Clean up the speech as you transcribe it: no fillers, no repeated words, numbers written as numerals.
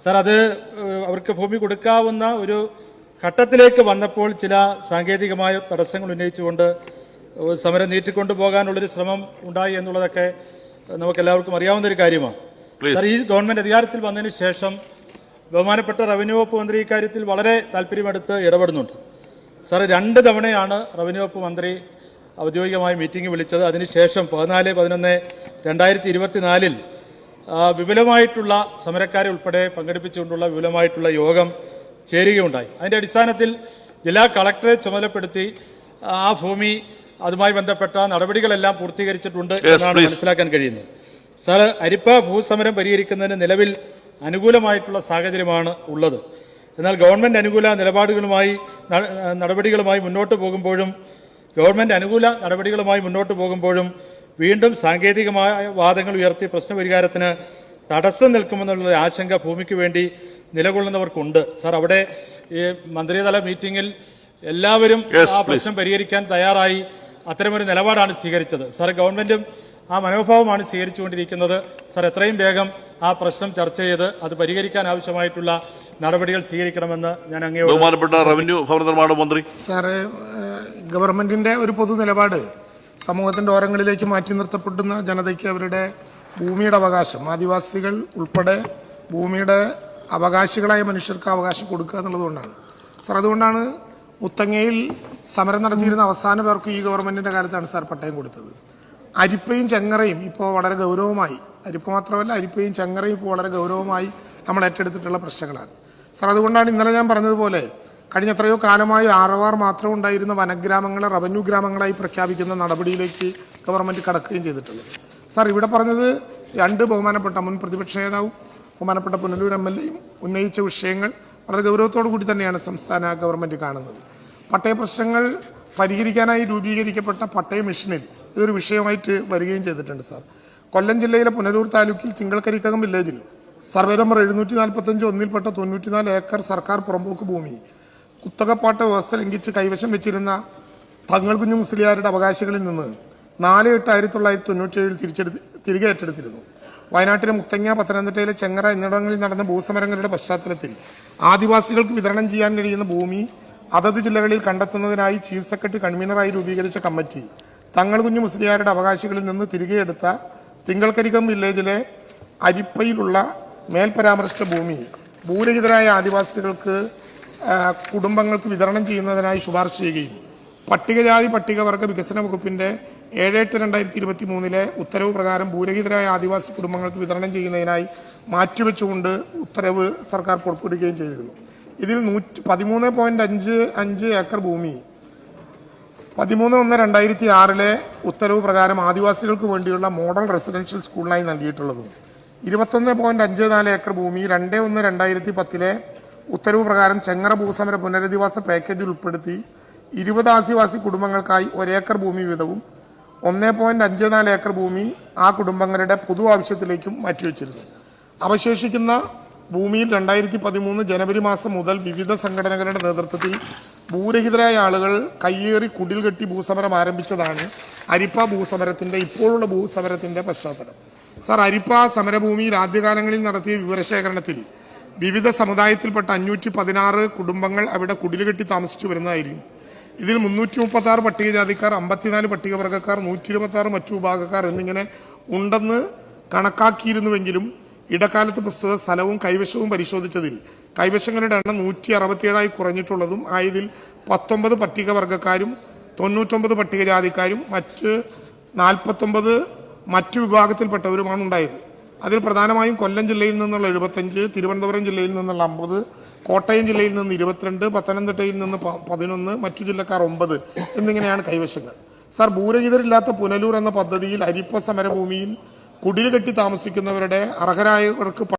Sir അത് അവർക്ക് ഭൂമി കൊടുക്കാവുന്ന ഒരു ഘട്ടത്തിലേക്ക് വന്നപ്പോൾ ചില സാങ്കേതികമായ തടസ്സങ്ങൾ ഉന്നയിച്ചുകൊണ്ട് സമരം നീട്ടിക്കൊണ്ടു പോകാനുള്ളൊരു ശ്രമം ഉണ്ടായി എന്നുള്ളതൊക്കെ നമുക്കെല്ലാവർക്കും അറിയാവുന്ന ഒരു കാര്യമാണ്. സാർ, ഈ ഗവൺമെന്റ് അധികാരത്തിൽ വന്നതിന് ശേഷം ബഹുമാനപ്പെട്ട റവന്യൂ വകുപ്പ് മന്ത്രി ഇക്കാര്യത്തിൽ വളരെ താല്പര്യമെടുത്ത് ഇടപെടുന്നുണ്ട്. സാർ, 2 തവണയാണ് റവന്യൂ വകുപ്പ് മന്ത്രി ഔദ്യോഗികമായി മീറ്റിംഗ് വിളിച്ചത്. അതിനുശേഷം 14/11/2024 വിപുലമായിട്ടുള്ള സമരക്കാരെ ഉൾപ്പെടെ പങ്കെടുപ്പിച്ചുകൊണ്ടുള്ള വിപുലമായിട്ടുള്ള യോഗം ചേരുകയുണ്ടായി. അതിന്റെ അടിസ്ഥാനത്തിൽ ജില്ലാ കളക്ടറെ ചുമതലപ്പെടുത്തി ആ ഭൂമി അതുമായി ബന്ധപ്പെട്ട നടപടികളെല്ലാം പൂർത്തീകരിച്ചിട്ടുണ്ട് എന്നാണ് മനസ്സിലാക്കാൻ കഴിയുന്നത്. സാർ, അരിപ്പ ഭൂസമരം പരിഹരിക്കുന്നതിന് നിലവിൽ അനുകൂലമായിട്ടുള്ള സാഹചര്യമാണ് ഉള്ളത്. എന്നാൽ ഗവൺമെന്റ് അനുകൂല നടപടികളുമായി മുന്നോട്ട് പോകുമ്പോഴും വീണ്ടും സാങ്കേതികമായ വാദങ്ങൾ ഉയർത്തി പ്രശ്നപരിഹാരത്തിന് തടസ്സം നിൽക്കുമെന്നുള്ള ആശങ്ക ഭൂമിക്ക് വേണ്ടി നിലകൊള്ളുന്നവർക്കുണ്ട്. സാർ, അവിടെ ഈ മന്ത്രിതല മീറ്റിംഗിൽ എല്ലാവരും ആ പ്രശ്നം പരിഹരിക്കാൻ തയ്യാറായി അത്തരമൊരു നിലപാടാണ് സ്വീകരിച്ചത്. സാർ, ഗവൺമെന്റും ആ മനോഭാവമാണ് സ്വീകരിച്ചുകൊണ്ടിരിക്കുന്നത്. സാർ, എത്രയും വേഗം ആ പ്രശ്നം ചർച്ച ചെയ്ത് അത് പരിഹരിക്കാൻ ആവശ്യമായിട്ടുള്ള നടപടികൾ സ്വീകരിക്കണമെന്ന് ഞാൻ അങ്ങയോട്. ബഹുമാനപ്പെട്ട റവന്യൂ ഭവന നിർമ്മാണ മന്ത്രി. സാറ്, ഗവൺമെന്റിന്റെ ഒരു പൊതു നിലപാട് സമൂഹത്തിന്റെ ഓരങ്ങളിലേക്ക് മാറ്റി നിർത്തപ്പെടുന്ന ജനതയ്ക്ക് അവരുടെ ഭൂമിയുടെ അവകാശം, ആദിവാസികൾ ഉൾപ്പെടെ ഭൂമിയുടെ അവകാശികളായ മനുഷ്യർക്ക് അവകാശം കൊടുക്കുക എന്നുള്ളതുകൊണ്ടാണ്. സാർ, അതുകൊണ്ടാണ് മുത്തങ്ങയിൽ സമരം നടത്തിയിരുന്ന അവസാന പേർക്ക് ഈ ഗവൺമെന്റിന്റെ കാലത്താണ് സാർ പട്ടയം കൊടുത്തത്. അരിപ്പയും ചെങ്ങറയും ഇപ്പോൾ വളരെ ഗൗരവമായി, അരിപ്പ മാത്രമല്ല അരിപ്പയും ചെങ്ങറയും ഇപ്പോൾ വളരെ ഗൗരവമായി നമ്മൾ ഏറ്റെടുത്തിട്ടുള്ള പ്രശ്നങ്ങളാണ്. സാർ, അതുകൊണ്ടാണ് ഇന്നലെ ഞാൻ പറഞ്ഞതുപോലെ കഴിഞ്ഞ എത്രയോ കാലമായി ആർ മാത്രം ഉണ്ടായിരുന്ന വനഗ്രാമങ്ങളെ റവന്യൂ ഗ്രാമങ്ങളായി പ്രഖ്യാപിക്കുന്ന നടപടിയിലേക്ക് ഗവൺമെന്റ് കടക്കുകയും ചെയ്തിട്ടുള്ളത്. സാർ, ഇവിടെ പറഞ്ഞത് 2 ബഹുമാനപ്പെട്ട മുൻ പ്രതിപക്ഷ നേതാവും ബഹുമാനപ്പെട്ട പുനലൂർ MLAയും ഉന്നയിച്ച വിഷയങ്ങൾ വളരെ ഗൗരവത്തോടു കൂടി തന്നെയാണ് സംസ്ഥാന ഗവൺമെന്റ് കാണുന്നത്. പട്ടയ പ്രശ്നങ്ങൾ പരിഹരിക്കാനായി രൂപീകരിക്കപ്പെട്ട പട്ടയ മിഷനിൽ ഇതൊരു വിഷയമായിട്ട് വരികയും ചെയ്തിട്ടുണ്ട്. സാർ, കൊല്ലം ജില്ലയിലെ പുനലൂർ താലൂക്കിൽ തിങ്കൾക്കരിക്കകം വില്ലേജിൽ സർവേ നമ്പർ 745 ഒന്നിൽപ്പെട്ട 94 ഏക്കർ സർക്കാർ പുറമ്പോക്ക് ഭൂമി കുത്തകപ്പാട്ട വ്യവസ്ഥ ലംഘിച്ച് കൈവശം വെച്ചിരുന്ന തങ്ങൾ കുഞ്ഞു മുസ്ലിയാരുടെ അവകാശികളിൽ നിന്ന് 4/8/1997 തിരികെ ഏറ്റെടുത്തിരുന്നു. വയനാട്ടിലെ മുത്തങ്ങ, പത്തനംതിട്ടയിലെ ചെങ്ങറ എന്നിടങ്ങളിൽ നടന്ന ഭൂസമരങ്ങളുടെ പശ്ചാത്തലത്തിൽ ആദിവാസികൾക്ക് വിതരണം ചെയ്യാൻ കഴിയുന്ന ഭൂമി അതത് ജില്ലകളിൽ കണ്ടെത്തുന്നതിനായി ചീഫ് സെക്രട്ടറി കൺവീനറായി രൂപീകരിച്ച കമ്മിറ്റി തങ്ങൾ കുഞ്ഞു മുസ്ലിയാരുടെ അവകാശികളിൽ നിന്ന് തിരികെ എടുത്ത തിങ്കൾക്കരികം വില്ലേജിലെ അരിപ്പയിലുള്ള മേൽപരാമർശിച്ച ഭൂമി ഭൂരഹിതരായ ആദിവാസികൾക്ക് കുടുംബങ്ങൾക്ക് വിതരണം ചെയ്യുന്നതിനായി ശുപാർശ ചെയ്യുകയും പട്ടികജാതി പട്ടികവർഗ വികസന വകുപ്പിന്റെ 7/8/2023 ഉത്തരവ് പ്രകാരം ഭൂരഹിതരായ ആദിവാസി കുടുംബങ്ങൾക്ക് വിതരണം ചെയ്യുന്നതിനായി മാറ്റിവെച്ചുകൊണ്ട് ഉത്തരവ് സർക്കാർ പുറപ്പെടുവിക്കുകയും ചെയ്തിരുന്നു. ഇതിൽ 13.55 ഏക്കർ ഭൂമി 13/1/2006 ഉത്തരവ് പ്രകാരം ആദിവാസികൾക്ക് വേണ്ടിയുള്ള മോഡൽ റെസിഡൻഷ്യൽ സ്കൂളിനായി നൽകിയിട്ടുള്ളതും 21.54 ഏക്കർ ഭൂമി 2/1/2010 ഉത്തരവ് പ്രകാരം ചെങ്ങറ ഭൂസമര പുനരധിവാസ പാക്കേജിൽ ഉൾപ്പെടുത്തി 20 ആദിവാസി കുടുംബങ്ങൾക്കായി 1 ഏക്കർ ഭൂമി വീതവും 1.54 ഏക്കർ ഭൂമി ആ കുടുംബങ്ങളുടെ പൊതു ആവശ്യത്തിലേക്കും മാറ്റിവെച്ചിരുന്നു. അവശേഷിക്കുന്ന ഭൂമിയിൽ 2013 ജനുവരി മാസം മുതൽ വിവിധ സംഘടനകളുടെ നേതൃത്വത്തിൽ ഭൂരഹിതരായ ആളുകൾ കയ്യേറി കുടിൽ കെട്ടി ഭൂസമരം ആരംഭിച്ചതാണ് അരിപ്പ ഭൂസമരത്തിന്റെ ഇപ്പോഴുള്ള ഭൂസമരത്തിന്റെ പശ്ചാത്തലം. സാർ, അരിപ്പ സമരഭൂമിയിൽ ആദ്യകാലങ്ങളിൽ നടത്തിയ വിവരശേഖരണത്തിൽ വിവിധ സമുദായത്തിൽപ്പെട്ട 516 കുടുംബങ്ങൾ അവിടെ കുടിലുകെട്ടി താമസിച്ചു വരുന്നതായിരിക്കും. ഇതിൽ 336 പട്ടികജാതിക്കാർ, 54 പട്ടികവർഗക്കാർ, 126 മറ്റു വിഭാഗക്കാർ എന്നിങ്ങനെ ഉണ്ടെന്ന് കണക്കാക്കിയിരുന്നുവെങ്കിലും ഇടക്കാലത്ത് പ്രസ്തുത സ്ഥലവും കൈവശവും പരിശോധിച്ചതിൽ കൈവശങ്ങളുടെ എണ്ണം 167 കുറഞ്ഞിട്ടുള്ളതും ആയതിൽ 19 പട്ടികവർഗക്കാരും 99 പട്ടികജാതിക്കാരും മറ്റ് 49 മറ്റു വിഭാഗത്തിൽപ്പെട്ടവരുമാണ് ഉണ്ടായത്. അതിൽ പ്രധാനമായും കൊല്ലം ജില്ലയിൽ നിന്നുള്ള 75, തിരുവനന്തപുരം ജില്ലയിൽ നിന്നുള്ള 50, കോട്ടയം ജില്ലയിൽ നിന്ന് 22, പത്തനംതിട്ടയിൽ നിന്ന് 11, മറ്റു ജില്ലക്കാർ 9 എന്നിങ്ങനെയാണ് കൈവശങ്ങൾ. സാർ, ഭൂരഹിതരില്ലാത്ത പുനലൂർ എന്ന പദ്ധതിയിൽ അരിപ്പ സമരഭൂമിയിൽ കുടിൽ കെട്ടി താമസിക്കുന്നവരുടെ അർഹരായവർക്ക്